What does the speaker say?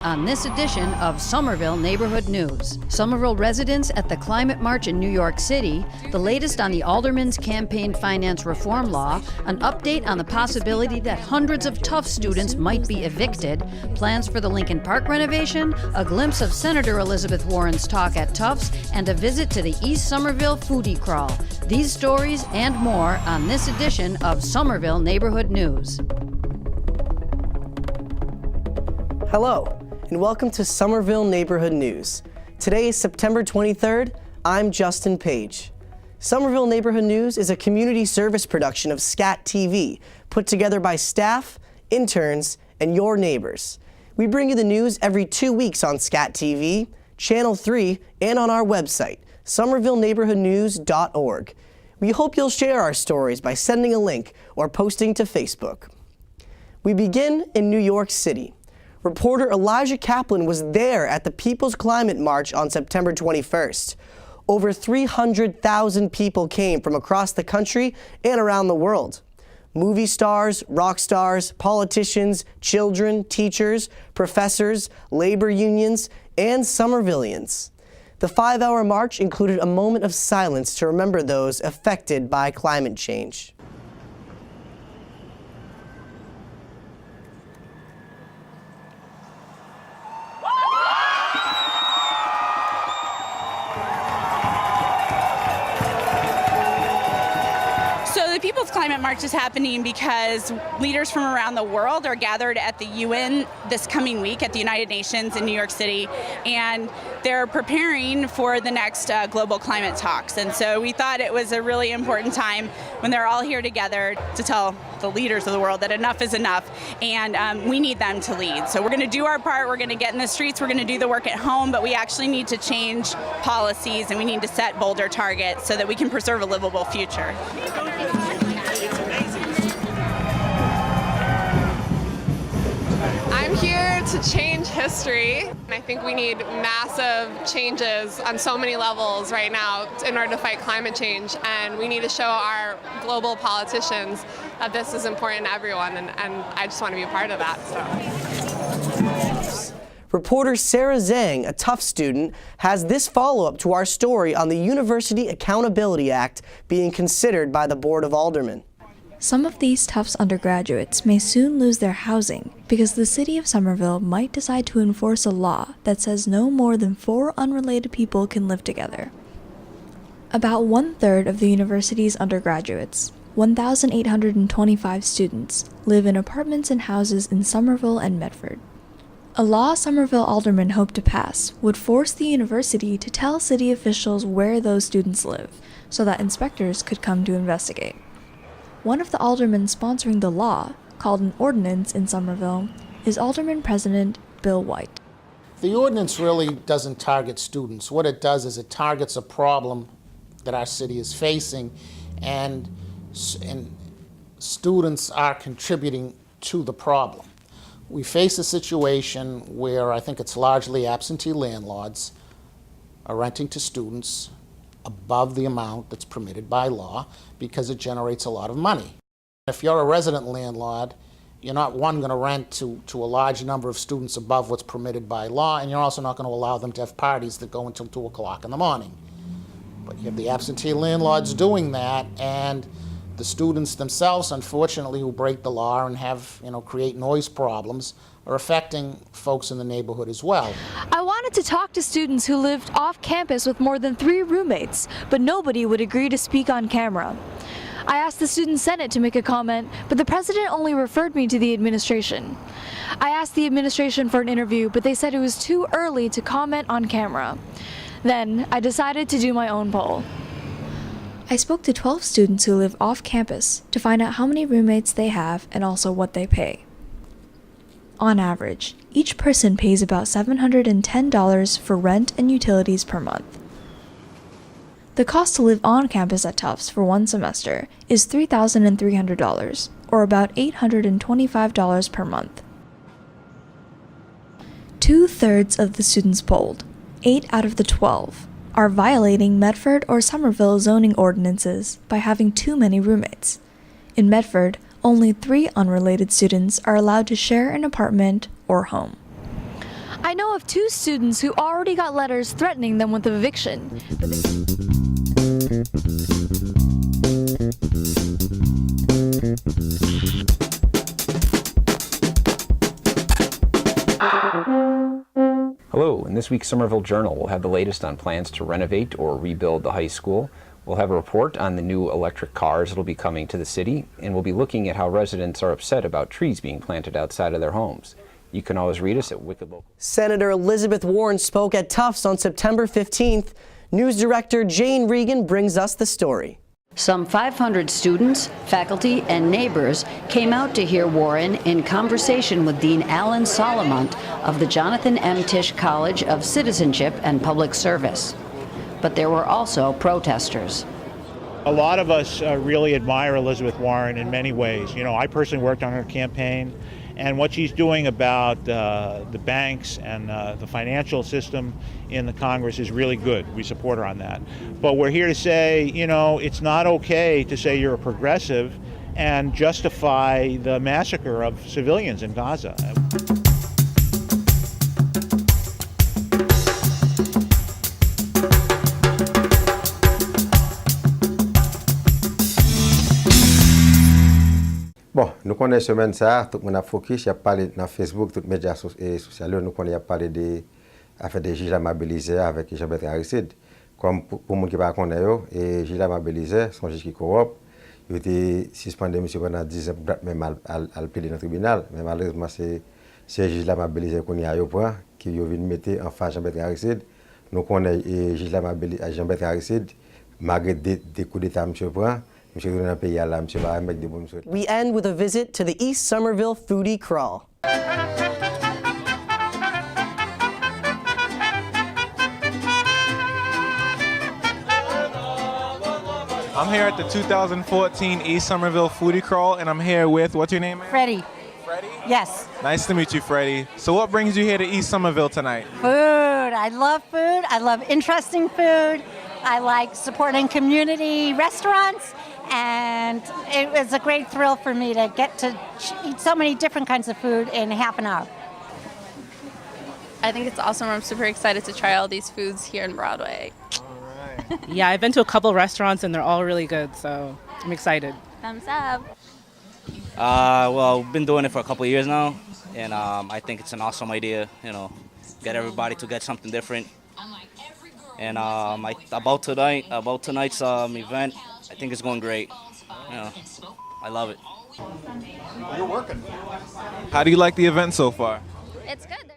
on this edition of Somerville Neighborhood News. Somerville residents at the Climate March in New York City, the latest on the Alderman's campaign finance reform law, an update on the possibility that hundreds of Tufts students might be evicted, plans for the Lincoln Park renovation, a glimpse of Senator Elizabeth Warren's talk at Tufts, and a visit to the East Somerville Foodie Crawl. These stories and more on this edition of Somerville Neighborhood News. Hello, and welcome to Somerville Neighborhood News. Today is September 23rd. I'm Justin Page. Somerville Neighborhood News is a community service production of SCAT TV, put together by staff, interns, and your neighbors. We bring you the news every 2 weeks on SCAT TV, Channel 3, and on our website, somervilleneighborhoodnews.org. We hope you'll share our stories by sending a link or posting to Facebook. We begin in New York City. Reporter Elijah Kaplan was there at the People's Climate March on September 21st. Over 300,000 people came from across the country and around the world. Movie stars, rock stars, politicians, children, teachers, professors, labor unions, and Somervillians. The 5-hour march included a moment of silence to remember those affected by climate change. The People's Climate March is happening because leaders from around the world are gathered at the UN this coming week at the United Nations in New York City, and they're preparing for the next global climate talks. And so we thought it was a really important time when they're all here together to tell the leaders of the world that enough is enough, and we need them to lead. So we're going to do our part, we're going to get in the streets, we're going to do the work at home, but we actually need to change policies and we need to set bolder targets so that we can preserve a livable future. I'm here to change history. I think we need massive changes on so many levels right now in order to fight climate change, and we need to show our global politicians that this is important to everyone, and I just want to be a part of that. So. Reporter Sarah Zhang, a Tufts student, has this follow-up to our story on the University Accountability Act being considered by the Board of Aldermen. Some of these Tufts undergraduates may soon lose their housing because the city of Somerville might decide to enforce a law that says no more than 4 unrelated people can live together. About 1/3 of the university's undergraduates, 1,825 students, live in apartments and houses in Somerville and Medford. A law Somerville aldermen hope to pass would force the university to tell city officials where those students live so that inspectors could come to investigate. One of the aldermen sponsoring the law, called an ordinance in Somerville, is Alderman President Bill White. The ordinance really doesn't target students. What it does is it targets a problem that our city is facing, and students are contributing to the problem. We face a situation where I think it's largely absentee landlords are renting to students above the amount that's permitted by law because it generates a lot of money. If you're a resident landlord, you're not, one, going to rent to a large number of students above what's permitted by law, and you're also not going to allow them to have parties that go until 2 o'clock in the morning. But you have the absentee landlords doing that, and the students themselves, unfortunately, who break the law and have, create noise problems, are affecting folks in the neighborhood as well. I wanted to talk to students who lived off campus with more than 3 roommates, but nobody would agree to speak on camera. I asked the Student Senate to make a comment, but the president only referred me to the administration. I asked the administration for an interview, but they said it was too early to comment on camera. Then I decided to do my own poll. I spoke to 12 students who live off campus to find out how many roommates they have and also what they pay. On average, each person pays about $710 for rent and utilities per month. The cost to live on campus at Tufts for 1 semester is $3,300, or about $825 per month. 2/3 of the students polled, 8 out of the 12, are violating Medford or Somerville zoning ordinances by having too many roommates. In Medford, only 3 unrelated students are allowed to share an apartment or home. I know of 2 students who already got letters threatening them with eviction. Hello, in this week's Somerville Journal, we'll have the latest on plans to renovate or rebuild the high school. We'll have a report on the new electric cars that will be coming to the city, and we'll be looking at how residents are upset about trees being planted outside of their homes. You can always read us at Wicked Local. Senator Elizabeth Warren spoke at Tufts on September 15th. News director Jane Regan brings us the story. Some 500 students, faculty, and neighbors came out to hear Warren in conversation with Dean Alan Solomont of the Jonathan M. Tisch College of Citizenship and Public Service. But there were also protesters. A lot of us really admire Elizabeth Warren in many ways. You know, I personally worked on her campaign, and what she's doing about the banks and the financial system in the Congress is really good. We support her on that. But we're here to say, you know, it's not okay to say you're a progressive and justify the massacre of civilians in Gaza. Bon, nous connaissons semaine ça, tout le monde a focus, il a parlé dans Facebook, tous les médias sociaux, nous connaissons parlé des affaires de juges amabilisés avec Jean-Bertrand Aristide. Comme pour les gens qui ne connaissent pas, et juges amabilisés sont juges qui corrompent. Il a été suspendu pendant 10 ans, même à le plaider dans le tribunal. Mais malheureusement, c'est ces juges amabilisés qu'on y a au point, qui viennent mettre en face Jean-Bertrand Aristide. Nous connaissons juges amabilisés Jean-Bertrand Aristide, malgré des coups d'État, M. Point. We end with a visit to the East Somerville Foodie Crawl. I'm here at the 2014 East Somerville Foodie Crawl, and I'm here with, what's your name, man? Freddie. Freddie? Yes. Nice to meet you, Freddie. So what brings you here to East Somerville tonight? Food. I love food. I love interesting food. I like supporting community restaurants. And it was a great thrill for me to get to eat so many different kinds of food in half an hour. I think it's awesome. I'm super excited to try all these foods here in Broadway. All right. Yeah, I've been to a couple restaurants and they're all really good, so I'm excited. Thumbs up. Well, we've been doing it for a couple of years now, and I think it's an awesome idea, you know, get everybody to get something different. And about tonight's event, I think it's going great. You know, I love it. You're working. How do you like the event so far? It's good.